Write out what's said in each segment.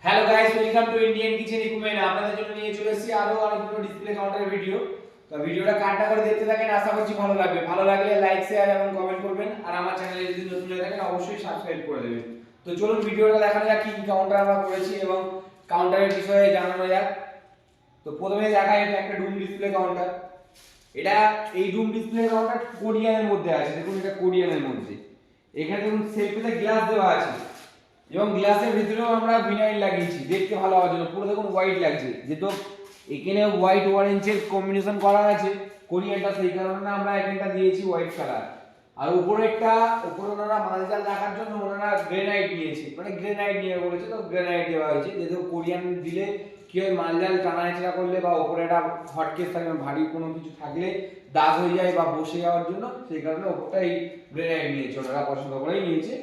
Hello guys, welcome to Indian kitchen equipment. আপনাদের জন্য নিয়ে চলে এসেছি আরো অনেকগুলো ডিসপ্লে কাউন্টারের ভিডিও। তো ভিডিওটা কাটটা করে দেখতে থাকেন, আশা করছি ভালো লাগবে। ভালো লাগলে লাইক, শেয়ার এবং কমেন্ট করবেন, আর আমার চ্যানেলে যদি নতুন হয়ে থাকেন অবশ্যই সাবস্ক্রাইব করে দেবেন। তো চলুন ভিডিওটা দেখানো যাক কি কি কাউন্টার আমরা করেছি এবং কাউন্টারের বিষয়ে জানানো যাক। তো প্রথমে দেখাই, এটা একটা ডুম ডিসপ্লে কাউন্টার। এটা এই ডুম ডিসপ্লে কাউন্টার কোরিয়ানের মধ্যে আছে। দেখুন, এটা কোরিয়ানের মধ্যে। এখানে দেখুন সেলফিতে গ্লাস দেওয়া আছে এবং গ্লাসের ভিতরেও আমরা ভিনাইল লাগিয়েছি দেখতে ভালো হওয়ার জন্য। পুরো দেখুন হোয়াইট লাগছে, যেহেতু এখানে হোয়াইট অরেঞ্জের কম্বিনেশন করা আছে কোরিয়ানটা, সেই কারণে আমরা এখানটা দিয়েছি হোয়াইট কালার। আর উপরে ওনারা মালজাল রাখার জন্য ওনারা গ্রেনাইট নিয়েছে, মানে গ্রেনাইট নিয়ে বলেছে, তো গ্রেনাইট দেওয়া হয়েছে। যেহেতু কোরিয়ান দিলে কি হয়, মালজাল টানাহেঁচড়া করলে বা উপরে একটা হটকেস থাকলে, ভারী কোনো কিছু থাকলে দাগ হয়ে যায় বা বসে যাওয়ার জন্য, সেই কারণে ওপরটা এই গ্রেনাইট নিয়েছে, ওনারা পছন্দ করেই নিয়েছে।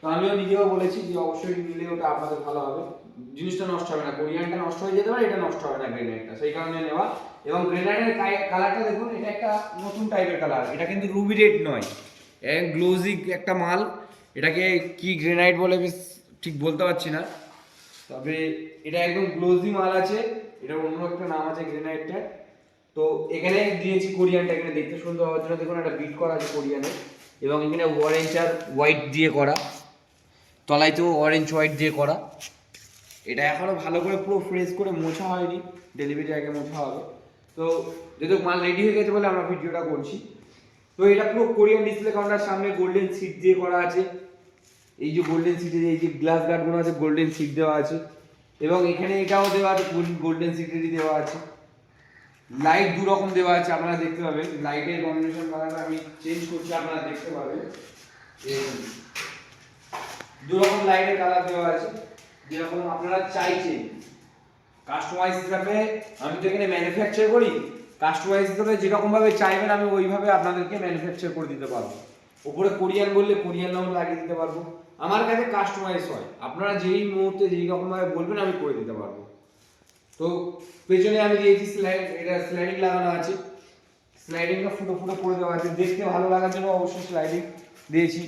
তো আমিও নিজেও বলেছি যে অবশ্যই নিলে ওটা আপনাদের ভালো হবে, জিনিসটা নষ্ট হবে না। কোরিয়ানটা নষ্ট হয়ে যেতে পারে, এটা নষ্ট হবে না গ্রেনাইটটা, সেই কারণে নেওয়া। এবং গ্রেনাইটের কালারটা দেখুন, এটা একটা নতুন টাইপের কালার। এটা কিন্তু রুবি রেড নয়, গ্লোজি একটা মাল। এটাকে কি গ্রেনাইট বলে বেশ ঠিক বলতে পারছি না, তবে এটা একদম গ্লোজি মাল আছে। এটা অন্য একটা নাম আছে গ্রেনাইটটার। তো এখানে দিয়েছি কোরিয়ানটা, এখানে দেখতে সুন্দর হওয়ার জন্য দেখুন একটা বিট করা আছে কোরিয়ানে, এবং এখানে অরেঞ্জ আর হোয়াইট দিয়ে করা, তলাইতেও অরেঞ্জ হোয়াইট দিয়ে করা। এটা এখনো ভালো করে পুরো ফ্রেশ করে মোছা হয়নি, ডেলিভারি আগে মোছা হবে। তো যেহেতু মাল রেডি হয়ে গেছে বলে আমরা ভিডিওটা করছি। তো এটা পুরো কোরিয়ান ডিসপ্লে কাউন্টার, সামনে গোল্ডেন সিট দিয়ে করা আছে। এই যে গোল্ডেন সিটের এই যে গ্লাস গার্ডগুলো আছে, গোল্ডেন সিট দেওয়া আছে, এবং এখানে এটাও দেওয়া আছে, গোল্ডেন সিটেরই দেওয়া আছে। লাইট দু রকম দেওয়া আছে, আপনারা দেখতে পাবেন। লাইটের কম্বিনেশন কালার আমি চেঞ্জ করছি, আপনারা দেখতে পাবেন। দু রকম লাইটের কালার দেওয়া আছে, যেরকম আপনারা চাইছেন। কাস্টমাইজ হিসাবে আমি তো এখানে ম্যানুফ্যাকচার করি, কাস্টমাইজ হিসাবে যেরকম ভাবে চাইবেন আমি ওইভাবে আপনাদেরকে ম্যানুফ্যাকচার করে দিতে পারবো। উপরে কোরিয়ান বললে কোরিয়ান নাম লাগিয়ে দিতে পারবো। আমার কাছে কাস্টমাইজ হয়, আপনারা যেই মুহূর্তে যেই রকম ভাবে বলবেন আমি করে দিতে পারবো। তো পেছনে আমি দিয়েছি এটা স্লাইডিং লাগানো আছে, স্লাইডিংটা ফুটো ফুটো করে দেওয়া আছে, দেখতে ভালো লাগার জন্য অবশ্যই স্লাইডিং দিয়েছি।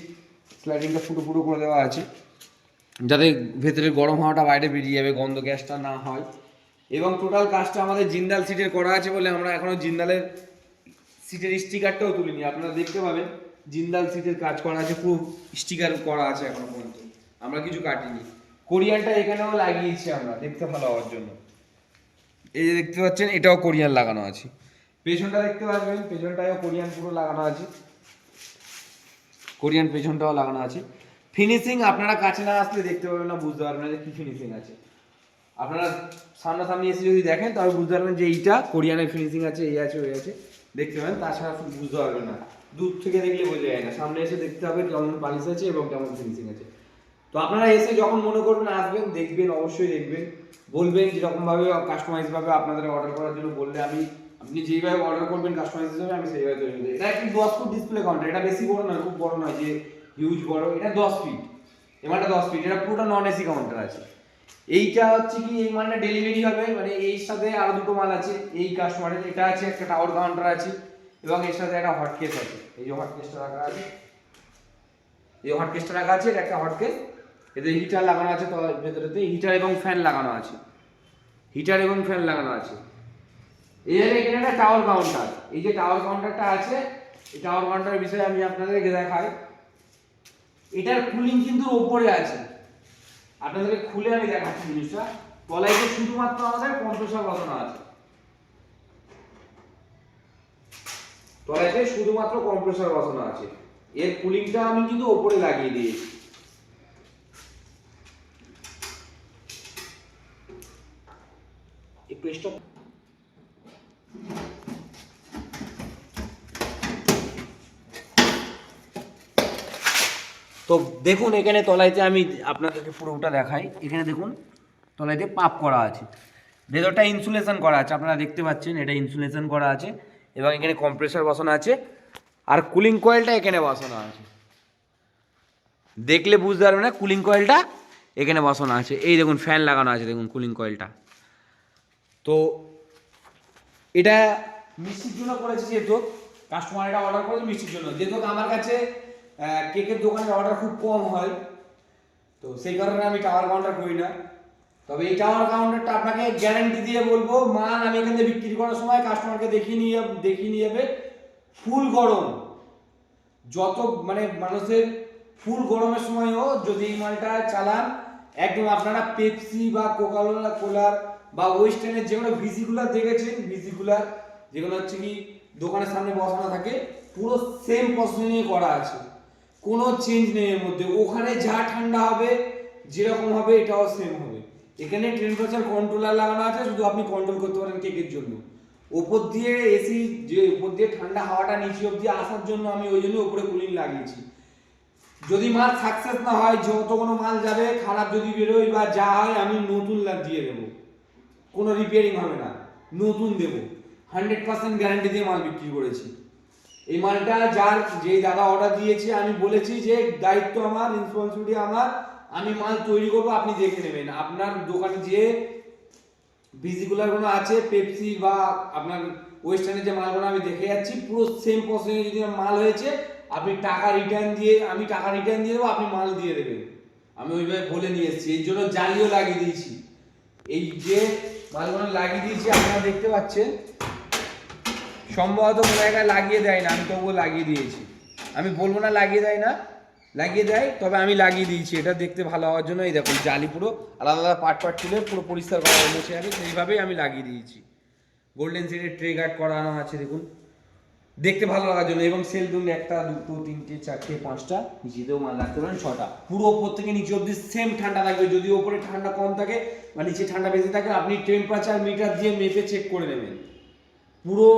স্লাইডিংটা ফুটো ফুটো করে দেওয়া আছে, যাতে ভেতরে গরম হাওয়াটা বাইরে বেরিয়ে যাবে, গন্ধ গ্যাসটা না হয়। এবং টোটাল কাজটা আমাদের জিন্দাল সিটের করা আছে বলে আমরা এখনো জিন্দালের সিটের স্টিকারটাও তুলিনি। আপনারা দেখতে পাবেন জিন্দাল সিটের কাজ করা আছে, পুরো স্টিকার করা আছে এখনো পর্যন্ত, আমরা কিছু কাটিনি। কোরিয়ানটা এখানেও লাগিয়েছি আমরা দেখতে ভালো হওয়ার জন্য। এই যে দেখতে পাচ্ছেন, এটাও কোরিয়ান লাগানো আছে। পেছনটা দেখতে পাচ্ছেন, পেছনটাও কোরিয়ান পুরো লাগানো আছে, কোরিয়ান পেছনটাও লাগানো আছে। ফিনিশিং আপনারা কাছে না আসলে দেখতে পাবেন না, বুঝতে পারবেন না যে কি ফিনিশিং আছে। আপনারা সামনাসামনি এসে যদি দেখেন তাহলে বুঝতে পারবেন যে এইটা কোরিয়ানের ফিনিশিং আছে, এই আছে ওই আছে, দেখতে পাবেন। তাছাড়া বুঝতে পারবেন না, দূর থেকে দেখলে বোঝা যায় না। সামনে এসে দেখতে হবে কেমন পালিশ আছে এবং কেমন ফিনিশিং আছে। তো আপনারা এসে যখন মনে করবেন আসবেন, দেখবেন, অবশ্যই দেখবেন, বলবেন যেরকমভাবে কাস্টমাইজভাবে আপনাদের অর্ডার করার জন্য বললে আপনি যেইভাবে অর্ডার করবেন কাস্টমাইজ হিসেবে আমি সেইভাবে তৈরি করে দিই। এটা একটি 10 ফুট ডিসপ্লে কাউন্টার, এটা বেশি বড় নয়, খুব বড় নয় যে হিউজ বড়। এটা 10 ফিট, এমানটা 10 ফিট, এটা পুরোটা নন এসি কাউন্টার আছে। এইটা হচ্ছে কি, এই মালটা ডেলিভারি হবে, মানে এর সাথে আরো দুটো মাল আছে এই কাস্টমারের। এটা আছে একটা টাওয়ার কাউন্টার আছে, এবং এর সাথে একটা হটকেস আছে। এই যে হটকেসটা রাখা আছে, এই হটকেসটা রাখা আছে, এটা একটা হটকেস। এতে হিটার লাগানো আছে, তো ভেতরেতে হিটার এবং ফ্যান লাগানো আছে, হিটার এবং ফ্যান লাগানো আছে। এখানে একটা টাওয়ার কাউন্টার, এই যে টাওয়ার কাউন্টারটা আছে, এই টাওয়ার কাউন্টারের বিষয়ে আমি আপনাদেরকে দেখাই। এটার কুলিং কিন্তু উপরে আছে, আপনাদেরকে খুলে আমি দেখাচ্ছি জিনিসটা। তলাইতে শুধুমাত্র আমাদের কম্প্রেসর বসানো আছে, তলাইতে শুধুমাত্র কম্প্রেসর বসানো আছে। এর কুলিংটা আমি কিন্তু উপরে লাগিয়ে দিয়েছি। এই প্রেসটা তো দেখুন, এখানে তলাইতে আমি আপনাদেরকে পুরোটা দেখাই। এখানে দেখুন তলাইতে পাপ করা আছে, ভেতরটা ইনসুলেশন করা আছে, আপনারা দেখতে পাচ্ছেন এটা ইনসুলেশন করা আছে। এবং এখানে কম্প্রেসর বসানো আছে, আর কুলিং কয়েলটা এখানে বসানো আছে। দেখলে বুঝতে পারবে না, কুলিং কয়েলটা এখানে বসানো আছে। এই দেখুন ফ্যান লাগানো আছে, দেখুন কুলিং কয়েলটা। তো এটা মিষ্টির জন্য করেছি, যেহেতু কাস্টমার এটা অর্ডার করেছে মিষ্টির জন্য। যেহেতু আমার কাছে কেকের দোকানের অর্ডার খুব কম হয়, তো সেই কারণে আমি টাওয়ার কাউন্টার করি না। তো তবে এই টাওয়ার কাউন্টারটা আপনাকে গ্যারান্টি দিয়ে বলবো, মাল আমি এখান থেকে বিক্রি করার সময় কাস্টমারকে দেখিয়ে নিয়ে যাবে ফুল গরম, যত মানে মানুষের ফুল গরমের সময়ও যদি এই মালটা চালান, একদম আপনারা পেপসি বা কোলার বা ওয়েস্টার্নের যেগুলো ভিজিকুলার দেখেছেন, ভিজিকুলার যেগুলো হচ্ছে কি দোকানের সামনে বসানো থাকে, পুরো সেম প্রসেসিংয়ে করা আছে, কোনো চেঞ্জ নেই এর মধ্যে। ওখানে যা ঠান্ডা হবে যেরকম হবে এটাও সেম হবে। এখানে টেম্পারেচার কন্ট্রোলার লাগানো আছে, শুধু আপনি কন্ট্রোল করতে পারেন কেকের জন্য। ওপর দিয়ে এসি, যে উপর দিয়ে ঠান্ডা হাওয়াটা নিচে অবধি আসার জন্য আমি ওই জন্য উপরে কুলিং লাগিয়েছি। যদি মাল সাকসেস না হয়, যত কোনো মাল যাবে খারাপ যদি বেরোয় বা যা হয়, আমি নতুন দিয়ে দেবো, কোনো রিপেয়ারিং হবে না, নতুন দেবো। 100% গ্যারান্টি দিয়ে মাল বিক্রি করেছি। এই মালটা যে দাদা অর্ডার দিয়েছে, আমি বলেছি যে দায়িত্ব আমার, রেসপন্সিবিলিটি আমার, আমি মাল তৈরি করবো, আপনি দেখে নেবেন। আপনার দোকানে যে ভিজিকুলারগুলো আছে, পেপসি বা আপনার ওয়েস্টার্নের যে মালগুলো আমি দেখে যাচ্ছি, পুরো সেম প্রসেসে যদি মাল হয়েছে, আপনি টাকা রিটার্ন দিয়ে, আমি টাকা রিটার্ন দিয়ে দেবো, আপনি মাল দিয়ে দেবেন। আমি ওইভাবে বলে নিয়ে এসেছি, এই জন্য জালিও লাগিয়ে দিয়েছি। এই যে মালগুলো লাগিয়ে দিয়েছি আপনারা দেখতে পাচ্ছেন, সম্ভবত কোনো জায়গায় লাগিয়ে দেয় না, আমি তবুও লাগিয়ে দিয়েছি। আমি বলবো না লাগিয়ে দেয় না, লাগিয়ে দেয়, তবে আমি লাগিয়ে দিয়েছি এটা দেখতে ভালো হওয়ার জন্য। এই দেখুন জালি পুরো আলাদা আলাদা পার্ট তুলে পুরো পরিষ্কার করা মুছে যাবে, সেইভাবেই আমি লাগিয়ে দিয়েছি। গোল্ডেন সিডের ট্রে গার্ড করানো আছে দেখুন, দেখতে ভালো লাগার জন্য। এবং সেল দুন 1টা 2টো 3টে 4টে 5টা, নিচেতেও মাল রাখতে পারেন 6টা। পুরো ওপর থেকে নিচে অবধি সেম ঠান্ডা থাকবে। যদি ওপরে ঠান্ডা কম থাকে বা নিচে ঠান্ডা বেশি থাকে, আপনি টেম্পারেচার মিটার দিয়ে মেপে চেক করে নেবেন। পুরো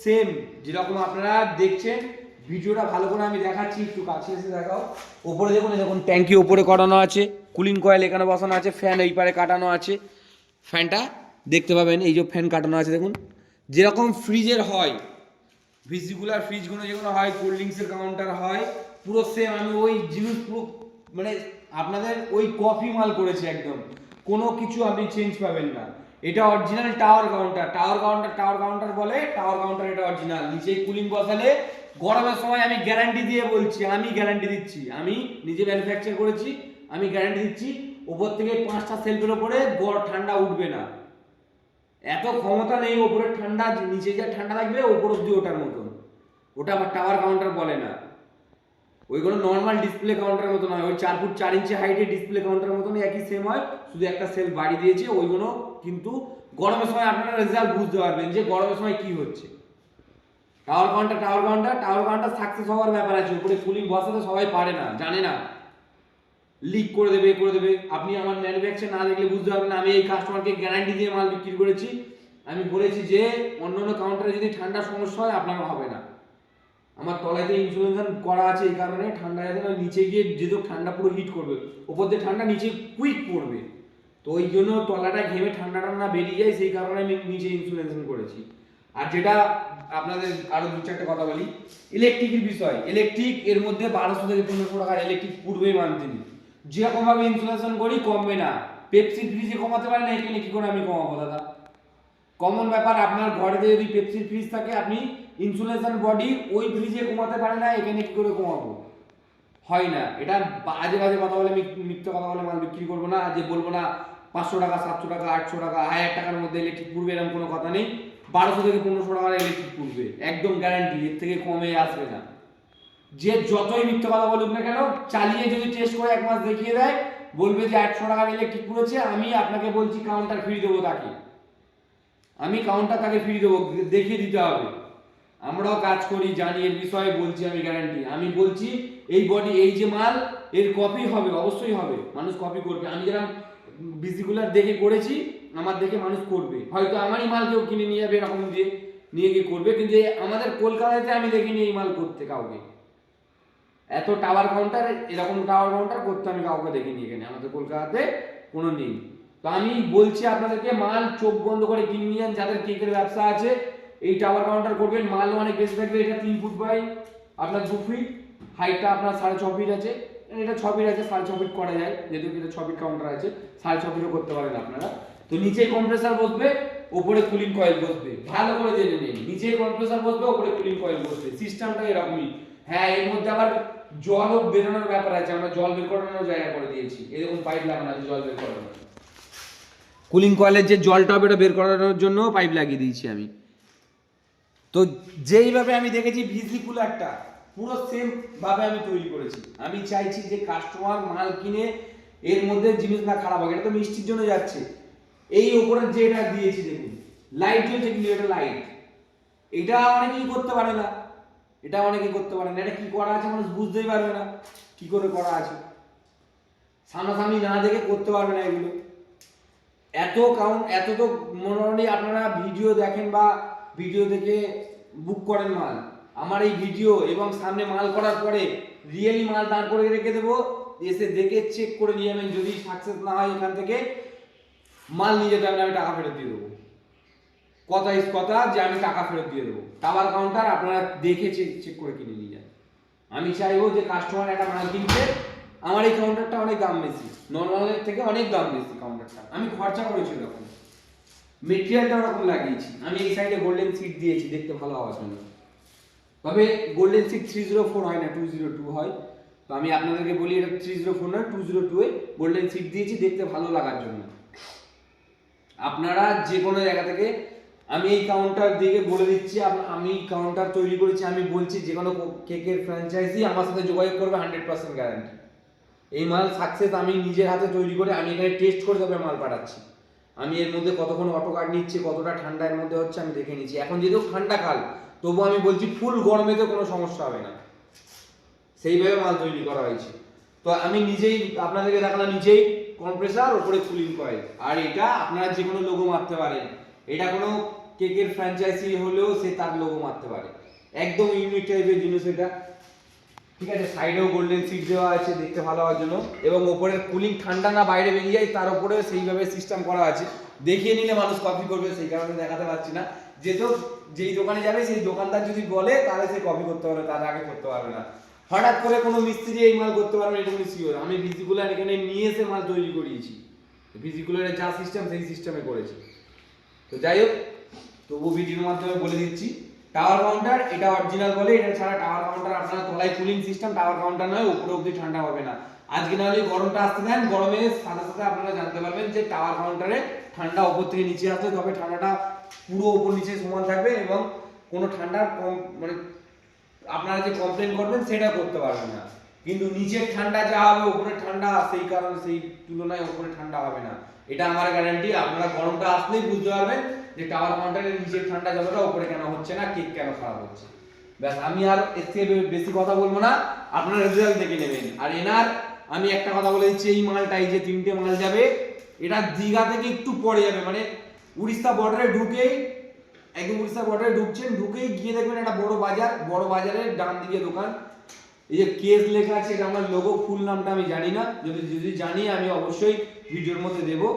সেম যেরকম আপনারা দেখছেন, ভিডিওটা ভালো করে আমি দেখাচ্ছি, একটু কাছে এসে দেখাও। ওপরে দেখুন, দেখুন ট্যাঙ্কি ওপরে করানো আছে, কুলিং কয়েল এখানে বসানো আছে, ফ্যান এই পারে কাটানো আছে, ফ্যানটা দেখতে পাবেন, এই যে ফ্যান কাটানো আছে দেখুন। যেরকম ফ্রিজের হয়, ভিজিকুলার ফ্রিজগুলো যেগুলো হয়, কোল্ড ড্রিঙ্কসের কাউন্টার হয়, পুরো সেম আমি ওই জিনিস পুরো মানে আপনাদের ওই কপি মাল করেছি একদম, কোনো কিছু আপনি চেঞ্জ পাবেন না। এটা অরিজিনাল টাওয়ার কাউন্টার বলে, টাওয়ার কাউন্টার এটা অরিজিনাল। নিচে কুলিং বসালে গরমের সময়, আমি গ্যারান্টি দিয়ে বলছি, আমি গ্যারান্টি দিচ্ছি, আমি নিজে ম্যানুফ্যাকচার করেছি, আমি গ্যারান্টি দিচ্ছি, উপর থেকে 5টা সেলফের উপরে ঠান্ডা উঠবে না। এত ক্ষমতা নেই ওপরে ঠান্ডা, নিচে যা ঠান্ডা লাগবে ওপর অব্দি ওটার মতন। ওটা আবার টাওয়ার কাউন্টার বলে না, ওইগুলো নর্মাল ডিসপ্লে কাউন্টারের মতো নয়। ওই 4 ফুট 4 ইঞ্চি হাইটের ডিসপ্লে কাউন্টারের মতন একই সেম হয়, শুধু একটা সেল বাড়ি দিয়েছে ওইগুলো। কিন্তু গরমের সময় আপনারা রেজাল্ট বুঝতে পারবেন যে গরমের সময় কি হচ্ছে। টাওয়ার কাউন্টার সাকসেস হওয়ার ব্যাপার আছে। উপরে কুলিং বসাতে সবাই পারে না, জানে না, লিক করে দেবে। আপনি আমার ম্যানুফ্যাকচার না দেখলে বুঝতে পারবেন না। আমি এই কাস্টমারকে গ্যারান্টি দিয়ে মাল বিক্রি করেছি। আমি বলেছি যে অন্যান্য কাউন্টারে যদি ঠান্ডার সমস্যা হয়, আপনার হবে না। আমার তলাতে ইনসুলেশন করা আছে, এই কারণে ঠান্ডা যাতে না নিচে গিয়ে যেহেতু ঠান্ডা পুরো হিট করবে, উপর দিয়ে ঠান্ডা নিচে কুইক পড়বে, তো ওই জন্য তলাটা ঘেমে ঠান্ডাটা না বেরিয়ে যায়, সেই কারণে আমি নিচে ইনসুলেশন করেছি। আর যেটা আপনাদের আরো 2-4টা কথা বলি, ইলেকট্রিকের বিষয়। ইলেকট্রিক এর মধ্যে 1200 থেকে 1500 টাকার ইলেকট্রিক পূর্বেই মান্থলি। যেরকম ভাবে ইনসুলেশন করি কমবে না। পেপসি ফ্রিজে কমাতে পারেন, এখানে কি করে আমি কমাবো দাদা? কমন ব্যাপার, আপনার ঘরে যদি পেপসির ফ্রিজ থাকে, আপনি ইনসুলেশন বডি ওই ফ্রিজে কমাতে পারেন না, এখানে কি করে কমাবো? হয় না। এটা বাজে কথা বলে, মিথ্যে কথা বলে মাল বিক্রি করবো না। যে বলবো না 500 টাকা 700 টাকা 800 টাকা 1000 টাকার মধ্যে ইলেকট্রিক পূর্বে, এরকম কোনো কথা নেই। 1200 থেকে 1500 টাকার ইলেকট্রিক পূর্বে, একদম গ্যারান্টি, এর থেকে কমে আসবে না। যে যতই মিথ্যে কথা বলুক না কেন, চালিয়ে যদি টেস্ট করে 1 মাস দেখিয়ে দেয়, বলবে যে 800 টাকার ইলেকট্রিক পুড়েছে, আমি আপনাকে বলছি কাউন্টার ফ্রি দেবো তাকে, আমি কাউন্টার তাকে ফ্রি দেবো, দেখিয়ে দিতে হবে। আমরাও কাজ করি, জানি এর বিষয়ে, বলছি আমি গ্যারান্টি। আমি বলছি এই বডি, এই যে মাল, এর কপি হবে, অবশ্যই হবে, মানুষ কপি করবে। আমি যেরকম ভিজিকুলার দেখে করেছি, আমার দেখে মানুষ করবে। হয়তো আমারই মাল কেউ কিনে নিয়ে যাবে, এরকম দিয়ে নিয়ে গিয়ে করবে, কিন্তু আমাদের কলকাতাতে আমি দেখিনি এই মাল করতে কাউকে। এত টাওয়ার কাউন্টার, এরকম টাওয়ার কাউন্টার করতে আমি কাউকে দেখিনি এখানে আমাদের কলকাতাতে, কোনো নেই। তো আমি বলছি আপনাদেরকে, মাল চোখ বন্ধ করে কিনে নিয়ে যান, যাদের কেকের ব্যবসা আছে, এই টাওয়ার কাউন্টার করবেন। মাল অনেক বেশি থাকবে। এটা 3 ফুট বাই আপনার 2 ফিট, হাইটটা আপনার 6.5 ফিট আছে, এটা 6 ফিট আছে, 6.5 ফিট করা যায়, যেহেতু এটা 6 ফিট কাউন্টার আছে, 6.5 ফিটও করতে পারেন আপনারা। তো নিচে কম্প্রেসার বসবে, উপরে কুলিং কয়েল বসবে, ভালো করে জেনে নিন। নিচে কম্প্রেসার বসবে, উপরে কুলিং কয়েল বসবে, সিস্টেমটা এরকমই। হ্যাঁ, এর মধ্যে আবার জলও বেরোনোর ব্যাপার আছে, আমরা জল বের করানোর জায়গা করে দিয়েছি। এই দেখুন পাইপ লাগানো আছে জল বের করানোর। কুলিং কয়েলের যে জলটা হবে ওটা বের করানোর জন্য পাইপ লাগিয়ে দিয়েছি আমি। তো যেইভাবে আমি দেখেছি ভিজি কুলারটা পুরো সেম ভাবে আমি তৈরি করেছি। আমি চাইছি যে কাস্টমার মাল কিনে এর মধ্যে জিনিস না খারাপ হবে। এটা তো মিষ্টির জন্য যাচ্ছে। এই উপরের যে এটা দিয়েছি দেখুন, লাইট জ্বলছে কিন্তু এটা লাইট, এটা অনেকেই করতে পারে না, এটা অনেকেই করতে পারে না। এটা কি করা আছে মানুষ বুঝতেই পারবে না কি করে করা আছে, সামনাসামনি না দেখে করতে পারবে না এগুলো। এত তো মোটামুটি আপনারা ভিডিও দেখেন বা ভিডিও দেখে বুক করেন মাল। আমার এই ভিডিও এবং সামনে মাল করার পরে রিয়েলি মাল দাঁড় করে রেখে দেবো, এসে দেখে চেক করে নিয়ে যাবেন। যদি সাকসেস না হয় এখান থেকে মাল নিয়ে যেতে হবে, আমি টাকা ফেরত দিয়ে দেবো। কথা যে আমি টাকা ফেরত দিয়ে দেবো। টাওয়ার কাউন্টার আপনারা দেখে চেক করে কিনে নিয়ে যান। আমি চাইবো যে কাস্টমার একটা মাল কিনতে, আমার এই কাউন্টারটা অনেক দাম বেশি, নর্মালের থেকে অনেক দাম বেশি কাউন্টারটা। আমি খরচা করেছি এরকম, মেটেরিয়ালটা ওরকম লাগিয়েছি। আমি এই সাইডে গোল্ডেন সিট দিয়েছি দেখতে ভালো হওয়ার জন্য। তবে গোল্ডেন সিট 304 হয় না, 202 হয়। তো আমি আপনাদেরকে বলি এটা 304 না, 202 এ গোল্ডেন সিট দিয়েছি দেখতে ভালো লাগার জন্য। আপনারা যে কোনো জায়গা থেকে, আমি এই কাউন্টার দিকে বলে দিচ্ছি, আমি কাউন্টার তৈরি করেছি, আমি বলছি যে কোনো কেকের ফ্র্যাঞ্চাইজি আমার সাথে যোগাযোগ করবে, 100% গ্যারান্টি। এই মাল সাকসেস আমি নিজের হাতে তৈরি করে আমি এখানে টেস্ট করে তবে মাল পাঠাচ্ছি। আমি এর মধ্যে কতক্ষণ অটো কাট নিচ্ছে, কতটা ঠান্ডা এর মধ্যে হচ্ছে আমি দেখে নিচ্ছি। এখন যেহেতু ঠান্ডা কাল, তবু আমি বলছি ফুল গরমেতে কোনো সমস্যা হবে না, সেইভাবে মাল তৈরি করা হয়েছে। তো আমি নিজেই আপনাদেরকে দেখালাম, নিজেই কম্প্রেসার ওপরে কুলিং কয়েল। আর এটা আপনারা যে কোনো লোগো মারতে পারেন, এটা কোনো কেকের ফ্র্যাঞ্চাইজি হলেও সে তার লোগো মারতে পারে, একদম ইউনিক টাইপের জিনিস এটা। ঠিক আছে, সাইডেও গোল্ডেন সিট দেওয়া আছে দেখতে ভালো হওয়ার জন্য, এবং ওপরের কুলিং ঠান্ডা না বাইরে বেরিয়ে যায় তার উপরে সেইভাবে সিস্টেম করা আছে। দেখিয়ে নিলে মানুষ কপি করবে, সেই কারণে দেখাতে পারছি না। যেহেতু যেই দোকানে যাবে সেই দোকানদার যদি বলে তাহলে সে কপি করতে পারবে, তার আগে করতে পারবে না। হঠাৎ করে কোনো মিস্ত্রি এই মাল করতে পারবে এটা আমি শিওর। আমি ভিজিকুলার এখানে নিয়ে এসে মাল তৈরি করিয়েছি, ভিজিকুলারের যা সিস্টেম সেই সিস্টেমে করেছি। তো যাই হোক, তবু ভিডিওর মাধ্যমে বলে দিচ্ছি, টাওয়ার কাউন্টার এটা অরিজিনাল বলে, এটা ছাড়া টাওয়ার কাউন্টার আপনারা তলায় কুলিং সিস্টেম, টাওয়ার কাউন্টার নয়, উপরে অবধি ঠান্ডা হবে না। আজকে না হলে গরমটা আসতে দেন, গরমের সাথে সাথে আপনারা জানতে পারবেন যে টাওয়ার কাউন্টারে ঠান্ডা উপর থেকে নিচে আসবে, তবে ঠান্ডাটা পুরো উপর নিচে সমান থাকবে এবং কোনো ঠান্ডার কম মানে আপনারা যে কমপ্লেন করবেন সেটা করতে পারবেন না। কিন্তু নিচের ঠান্ডা যা হবে উপরে ঠান্ডা সেই কারণে সেই তুলনায় উপরে ঠান্ডা হবে না, এটা আমার গ্যারান্টি। আপনারা গরমটা আসলেই বুঝতে পারবেন যে টাওয়ার কাউন্টারের নিচের ঠান্ডা যতটা উপরে কেন হচ্ছে না, কেক কেন খারাপ হচ্ছে। ব্যাস, আমি আর এর থেকে বেশি কথা বলবো না, আপনারা রেজাল্ট দেখে নেবেন। আর এনার আমি একটা কথা বলে দিচ্ছি, এই মালটা এই যে 3টে মাল যাবে, এটা দীঘা থেকে একটু পরে যাবে, মানে উড়িষ্যা বর্ডারে ঢুকেই, একদম উড়িষ্যা বর্ডারে ঢুকছেন, ঢুকেই গিয়ে দেখবেন একটা বড় বাজার, বড় বাজারের ডান দিকে দোকান, এই যে কেস লেখা আছে, এটা আমার লোগো, ফুল নামটা আমি জানি না, যদি জানি আমি অবশ্যই ভিডিওর মধ্যে দেবো,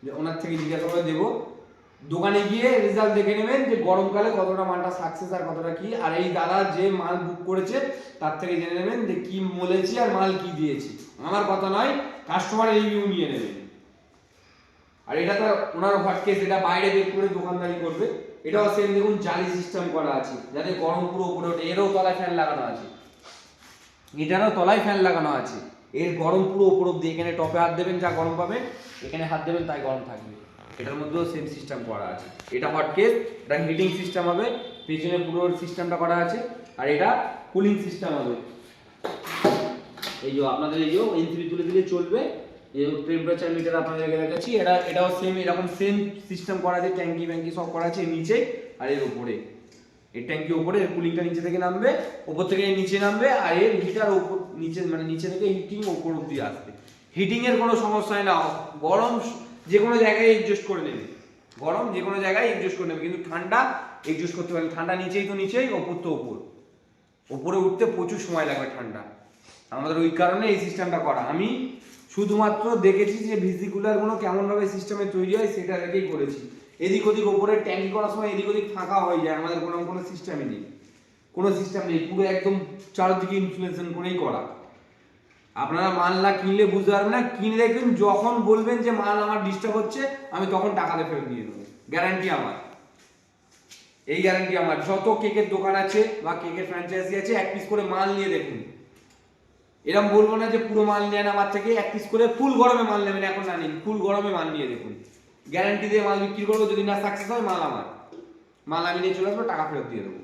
যে ওনার থেকে জিজ্ঞাসা করে দেবো। দোকানে গিয়ে রেজাল্ট দেখে নেবেন যে গরমকালে কতটা মালটা সাকসেস আর কতটা কি। আর এই দাদা যে মাল বুক করেছে তার থেকে জেনে নেবেন যে কি বলেছি আর মাল কি দিয়েছি, আমার কথা নয়, কাস্টমারের রিভিউ নিয়ে নেবেন। আর এটা তো ওনার হট কেস, এটা বাইরে বের করে দোকানদারি করবে। এটাও সেম দেখুন, জালি সিস্টেম করা আছে যাতে গরম পুরো উপরে ওঠে। এরও তলায় ফ্যান লাগানো আছে, এটারও তলায় ফ্যান লাগানো আছে, এর গরম পুরো উপর অব্দি। এখানে টপে হাত দেবেন যা গরম পাবেন, এখানে হাত দেবেন তাই গরম থাকবে। এটার মধ্যেও সেম সিস্টেম করা আছে। এটা হট কেস, এটা হিটিং সিস্টেম হবে, পেছনে পুরো সিস্টেমটা করা আছে। আর এটা কুলিং সিস্টেম হবে, এই যে আপনাদের এই যে এনসিবি তুলে দিলে চলবে, এই টেম্পারেচার মিটার আপনাদেরকে দেখাচ্ছি। এটাও সেম এরকম সেম সিস্টেম করা আছে, ট্যাঙ্কি ব্যাঙ্কি সব করা আছে নিচে আর এর উপরে। এই ট্যাঙ্কি উপরে, এর কুলিংটা নিচে থেকে নামবে, উপর থেকে নিচে নামবে, আর এর হিটার উপর নিচে, মানে নিচে থেকে হিটিং উপর অব্দি আসবে। হিটিং এর কোনো সমস্যা না, গরম যে কোনো জায়গায় অ্যাডজাস্ট করে নেবে, গরম যে কোনো জায়গায় অ্যাডজাস্ট করে নেবে, কিন্তু ঠান্ডা অ্যাডজাস্ট করতে পারবেন। ঠান্ডা নিচেই তো নিচেই, ওপর তো ওপর, ওপরে উঠতে প্রচুর সময় লাগবে ঠান্ডা। আমাদের ওই কারণে এই সিস্টেমটা করা। আমি শুধুমাত্র দেখেছি যে ভিজিকুলারগুলো কেমনভাবে সিস্টেমে তৈরি হয় সেটা রেখেই করেছি। এদিক ওদিক ওপরে ট্যাঙ্কি করার সময় এদিক ওদিক ফাঁকা হয়ে যায়, আমাদের কোনো সিস্টেমই নেই, কোনো সিস্টেম নেই, পুরো একদম চারদিকে ইনফ্লুয়েশন করেই করা। আপনারা মাল না কিনলে বুঝতে পারবেন না, কিনে দেখবেন যখন বলবেন যে মাল আমার ডিস্টার্ব হচ্ছে, আমি তখন টাকাতে ফেরত দিয়ে দেবো, গ্যারান্টি আমার, এই গ্যারান্টি আমার। যত কেকের দোকান আছে বা কেকের ফ্র্যাঞ্চাইজি আছে, এক পিস করে মাল নিয়ে দেখুন, এরকম বলবো না যে পুরো মাল নেন আমার থেকে, এক পিস করে ফুল গরমে মাল নেবেন, এখন না নিন, ফুল গরমে মাল নিয়ে দেখুন, গ্যারান্টি দিয়ে মাল বিক্রি করবো, যদি না সাকসেস হয় মাল আমার, মাল আমি নিয়ে চলে আসবো, টাকা ফেরত দিয়ে দেবো।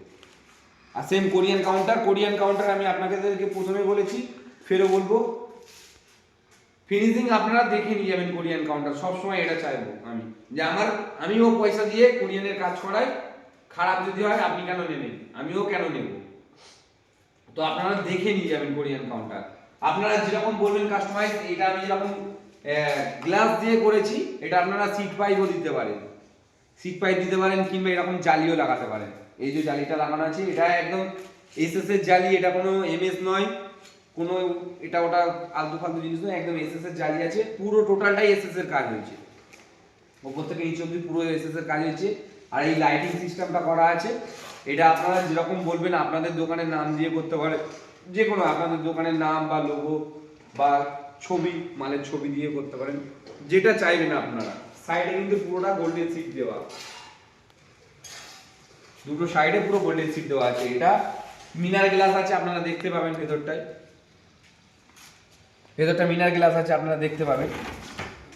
আর সেম কোরিয়ান কাউন্টার আমি আপনাদেরকে প্রথমে বলেছি, ফেরও বলবো, ফিনিশিং আপনারা দেখে নিয়ে যাবেন। কোরিয়ান কাউন্টার সবসময় এটা চাইবো আমি, যে আমিও পয়সা দিয়ে কোরিয়ানের কাজ করাই, খারাপ যদি হয় আপনি কেন নেবেন, আমিও কেন নেব। তো আপনারা দেখে নিয়ে যাবেন কোরিয়ান কাউন্টার। আপনারা যেরকম বলবেন কাস্টমাইজ, এটা আমি যেরকম গ্লাস দিয়ে করেছি, এটা আপনারা সিট পাইপও দিতে পারেন, সিট পাইপ দিতে পারেন, কিংবা এরকম জালিও লাগাতে পারেন। এই যে জালিটা লাগানো আছে এটা একদম এসএস এর জালি, এটা কোনো এমএস নয়, কোনো এটা ওটা আলতু ফালতু জিনিস নয়, একদম এসএস এর জালি আছে, পুরো টোটালটাই এসএস এর কাজ হয়েছে, ওপর থেকে নিচ অবধি পুরো এসএস এর কাজ হয়েছে। আর এই লাইটিং সিস্টেমটা করা আছে, এটা আপনারা যেরকম বলবেন আপনাদের দোকানের নাম দিয়ে করতে পারে, যে কোনো আপনাদের দোকানের নাম বা লোগো বা ছবি, মালের ছবি দিয়ে করতে পারেন, যেটা চাইবেন আপনারা। সাইডে কিন্তু পুরোটা গোল্ডেন সিট দেওয়া, দুটো সাইডে পুরো গোল্ডেন সিট দেওয়া আছে। এটা মিনার গ্লাস আছে, আপনারা দেখতে পাবেন ভেতরটায়, ভেতরটা মিনার গ্লাস আছে, আপনারা দেখতে পাবেন।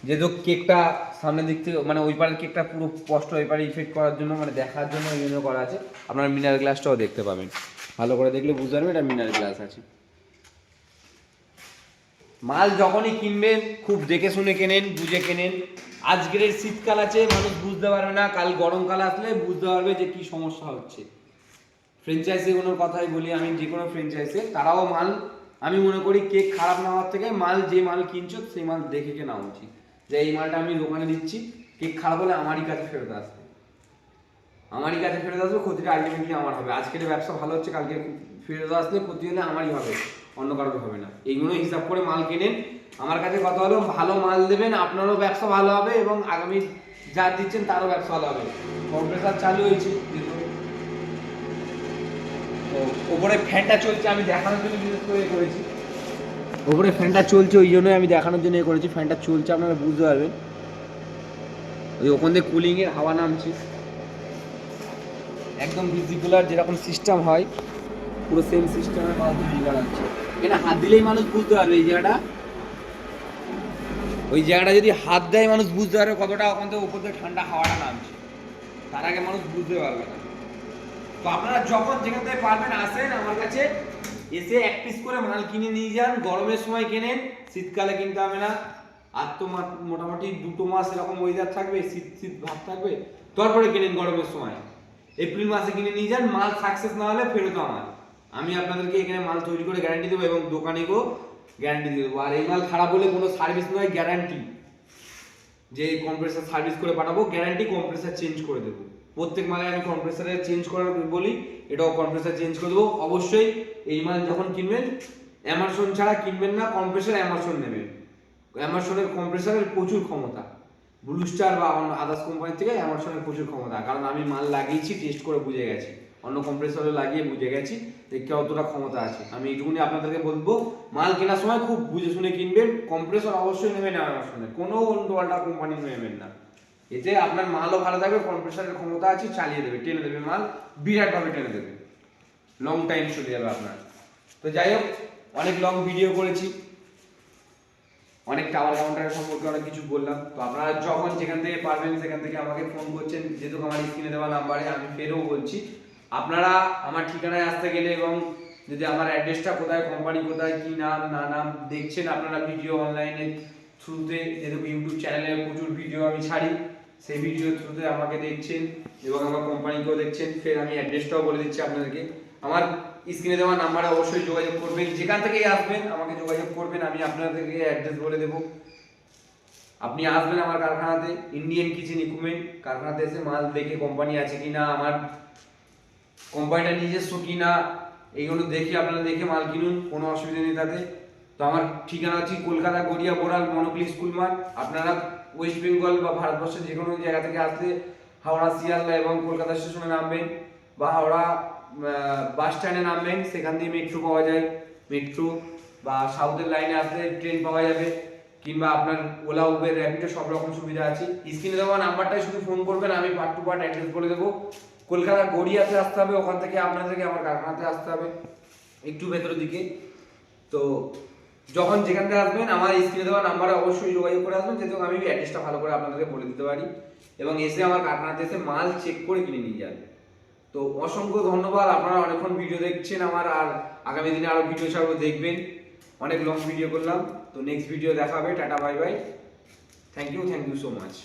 যেহেতু কেকটা সামনের দিক থেকে, মানে ওই পারের কেকটা পুরো স্পষ্ট ওই পারে ইফেক্ট করার জন্য, মানে দেখার জন্য ওই জন্য করা আছে। আপনারা মিনার গ্লাসটাও দেখতে পাবেন, ভালো করে দেখলে বুঝতে পারবেন এটা মিনার গ্লাস আছে। মাল যখনই কিনবেন খুব দেখে শুনে কেনেন, বুঝে কেনেন। আজকের শীতকাল আছে, মানুষ বুঝতে পারবে না, কাল গরমকাল আসলে বুঝতে পারবে যে কি সমস্যা হচ্ছে। ফ্র্যাঞ্চাইজিগুলোর কথাই বলি আমি, যে কোনো ফ্র্যাঞ্চাইজি তারাও মাল, আমি মনে করি কেক খারাপ না হওয়ার থেকে মাল, যে মাল কিনছো সেই মাল দেখে কেনা উচিত, যে এই মালটা আমি দোকানে দিচ্ছি, কেক খারাপ হলে আমারই কাছে ফেরত আসবে, আমারই কাছে ফেরত আসবে, ক্ষতিটা আলটিমেটলি আমার হবে। আজকের ব্যবসা ভালো হচ্ছে, কালকে ফেরত আসলে ক্ষতি হলে আমারই হবে, অন্য কারোর হবে না। এইগুলো হিসাব করে মাল কেনেন। আমার কাছে কথা হলো, ভালো মাল দেবেন, আপনারও ব্যবসা ভালো হবে এবং আগামী যা দিচ্ছেন তারও ব্যবসা ভালো হবে। কম্প্রেসার চালু হয়েছে, ওপরে ফ্যানটা চলছে, আমি দেখানোর জন্য বিশেষ করে করেছি, ওপরে ফ্যানটা চলছে ওই জন্যই আমি দেখানোর জন্য করেছি। ফ্যানটা চলছে, আপনারা বুঝতে পারবেন, ওই ওখান থেকে কুলিং এর হাওয়া নামছে, একদম ভিজিকুলার যেরকম সিস্টেম হয় পুরো সেম সিস্টেমের মাল তৈরি করা হচ্ছে। এখানে হাত দিলেই মানুষ বুঝতে পারবে এই জায়গাটা, ওই জায়গাটা যদি হাত দেয় মানুষ বুঝতে পারবে কতটা ওখান থেকে উপর থেকে ঠান্ডা হাওয়াটা নামছে, তার আগে মানুষ বুঝতে পারবে না। তো আপনারা যখন যেখান থেকে পারবেন আসেন আমার কাছে, এসে এক পিস করে মাল কিনে নিয়ে যান। গরমের সময় কেনেন, শীতকালে কিনতে হবে না। আর তো মোটামুটি 2 মাস এরকম ওয়েদার থাকবে, শীত শীত ভাব থাকবে, তারপরে কেনেন গরমের সময়। এপ্রিল মাসে কিনে নিয়ে যান, মাল সাকসেস না হলে ফেরত আমার, আমি আপনাদেরকে এখানে মাল তৈরি করে গ্যারান্টি দেবো এবং দোকানেও গ্যারান্টি দিয়ে দেবো। আর এই মাল খারাপ হলে কোনো সার্ভিস নয়, গ্যারান্টি, যে কম্প্রেসার সার্ভিস করে পাঠাবো, গ্যারান্টি কম্প্রেসার চেঞ্জ করে দেবো। প্রত্যেক মালে আমি কম্প্রেসারের চেঞ্জ করার বলি, এটাও কম্প্রেসার চেঞ্জ করে দেবো। অবশ্যই এই মাল যখন কিনবেন এমারশন ছাড়া কিনবেন না, কম্প্রেসার এমারশন নেবেন। এমারশনের কম্প্রেসারের প্রচুর ক্ষমতা, ব্লু স্টার বা আদার্স কোম্পানির থেকে এমারশনের প্রচুর ক্ষমতা, কারণ আমি মাল লাগিয়েছি, টেস্ট করে বুঝে গেছি, অন্য কম্প্রেসারে লাগিয়ে বুঝে গেছি যে কতটা ক্ষমতা আছে। আমি এইটুকুনি আপনাদেরকে বলবো, মাল কেনার সময় খুব বুঝে শুনে কিনবেন। কম্প্রেসর অবশ্যই নেবেন এমারশনের, কোনো উল্টোপাল্টা কোম্পানি নেবেন না, এতে আপনার মালও ভালো থাকবে, কম্প্রেসারের ক্ষমতা আছে, চালিয়ে দেবে, টেনে দেবে, মাল বিরাটভাবে টেনে দেবে, লং টাইম চলে যাবে আপনার। তো যাই হোক, অনেক লং ভিডিও করেছি, অনেক টাওয়ার কাউন্টারের সম্পর্কে অনেক কিছু বললাম। তো আপনারা যখন যেখান থেকে পারবেন সেখান থেকে আমাকে ফোন করছেন, যেহেতু আমার স্ক্রিনে দেওয়া নাম্বারে, আমি ফেরও বলছি, আপনারা আমার ঠিকানায় আসতে গেলে এবং যদি আমার অ্যাড্রেসটা কোথায়, কোম্পানি কোথায়, কি নাম না নাম দেখছেন আপনারা ভিডিও অনলাইনে থ্রুতে, যেহেতু ইউটিউব চ্যানেলে প্রচুর ভিডিও আমি ছাড়ি, সেই ভিডিও থ্রুতে আমাকে দেখছেন এবং আমার কোম্পানিকেও দেখছেন। ফের আমি অ্যাড্রেসটাও বলে দিচ্ছি আপনাদেরকে, আমার স্ক্রিনে দেওয়া নাম্বারে অবশ্যই যোগাযোগ করবেন, যেখান থেকেই আসবেন আমাকে যোগাযোগ করবেন, আমি আপনাদেরকে অ্যাড্রেস বলে দেবো। আপনি আসবেন আমার কারখানাতে, ইন্ডিয়ান কিচেন ইকুইপমেন্ট কারখানাতে এসে মাল দেখে কোম্পানি আছে কিনা, আমার কোম্পানিটা নিজস্ব কিনা, এইগুলো দেখে আপনারা দেখে মাল কিনুন, কোনো অসুবিধা নেই তাতে। তো আমার ঠিকানা হচ্ছে কলকাতা গড়িয়া বোরাল মনোক্লি স্কুল মাঠ। আপনারা ওয়েস্ট বেঙ্গল বা ভারতবর্ষের যে কোনো জায়গা থেকে আসলে হাওড়া শিয়ালদা এবং কলকাতা স্টেশনে নামবেন, বা হাওড়া বাস স্ট্যান্ডে নামবেন, সেখান দিয়ে মেট্রো পাওয়া যায়, মেট্রো বা সাউথের লাইনে আসলে ট্রেন পাওয়া যাবে, কিংবা আপনার ওলা উবের র্যাপিডো সব রকম সুবিধা আছে। স্ক্রিনে দেওয়া নাম্বারটাই শুধু ফোন করবেন, আমি পার্ট টু পার্ট অ্যাড্রেস বলে দেবো। কলকাতা গড়িয়াতে আসতে হবে, ওখান থেকে আপনাদেরকে আমার কারখানাতে আসতে হবে একটু ভেতরের দিকে। তো যখন যেখান থেকে আসবেন আমার স্ক্রিনে দেওয়া নাম্বারে অবশ্যই যোগাযোগ করে আসবেন, যেহেতু আমি অ্যাড্রেসটা ভালো করে আপনাদেরকে বলে দিতে পারি, এবং এসে আমার কারখানাতে এসে মাল চেক করে কিনে নিয়ে যাবেন। তো অসংখ্য ধন্যবাদ, আপনারা অনেকক্ষণ ভিডিও দেখছেন আমার, আর আগামী দিনে আরও ভিডিও ছাড়বো, দেখবেন। অনেক লং ভিডিও করলাম, তো নেক্সট ভিডিও দেখা হবে। Tata bye bye, thank you so much.